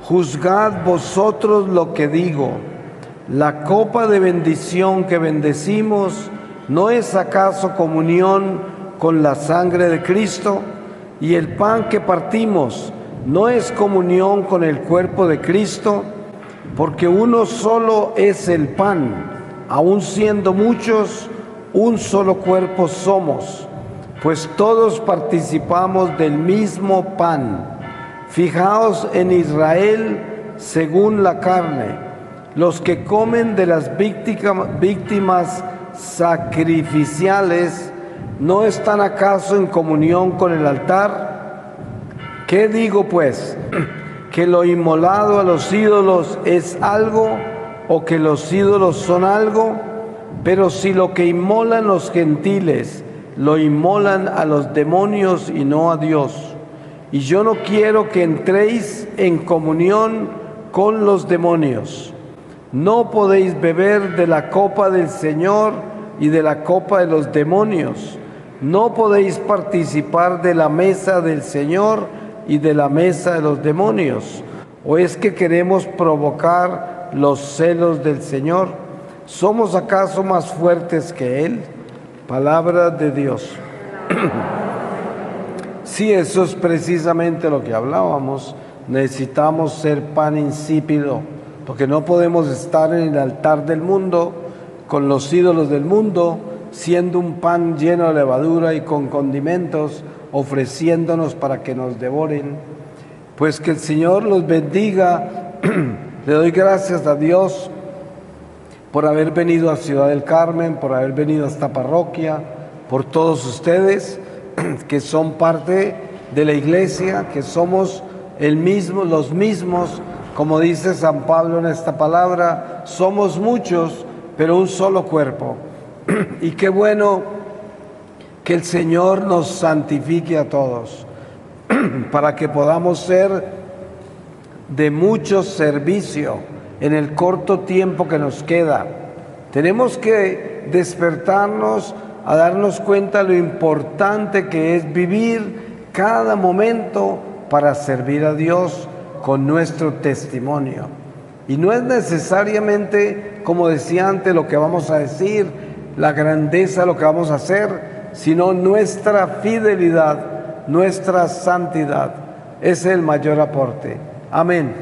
Juzgad vosotros lo que digo. La copa de bendición que bendecimos, ¿no es acaso comunión con la sangre de Cristo? Y el pan que partimos, ¿no es comunión con el cuerpo de Cristo? Porque uno solo es el pan, aun siendo muchos, un solo cuerpo somos, pues todos participamos del mismo pan. Fijaos en Israel según la carne. Los que comen de las víctimas sacrificiales, ¿no están acaso en comunión con el altar? ¿Qué digo pues? ¿Que lo inmolado a los ídolos es algo o que los ídolos son algo? Pero si lo que inmolan los gentiles lo inmolan a los demonios y no a Dios, y yo no quiero que entréis en comunión con los demonios. No podéis beber de la copa del Señor y de la copa de los demonios. No podéis participar de la mesa del Señor y de la mesa de los demonios. ¿O es que queremos provocar los celos del Señor? ¿Somos acaso más fuertes que Él? Palabra de Dios. Sí, eso es precisamente lo que hablábamos. Necesitamos ser pan insípido, porque no podemos estar en el altar del mundo con los ídolos del mundo, siendo un pan lleno de levadura y con condimentos, ofreciéndonos para que nos devoren. Pues que el Señor los bendiga. Le doy gracias a Dios por haber venido a Ciudad del Carmen, por haber venido a esta parroquia, por todos ustedes que son parte de la iglesia, que somos los mismos, como dice San Pablo en esta palabra, somos muchos, pero un solo cuerpo. Y qué bueno que el Señor nos santifique a todos, para que podamos ser de mucho servicio en el corto tiempo que nos queda. Tenemos que despertarnos a darnos cuenta lo importante que es vivir cada momento para servir a Dios con nuestro testimonio. Y no es necesariamente, como decía antes, lo que vamos a decir, la grandeza de lo que vamos a hacer, sino nuestra fidelidad, nuestra santidad. Ese es el mayor aporte. Amén.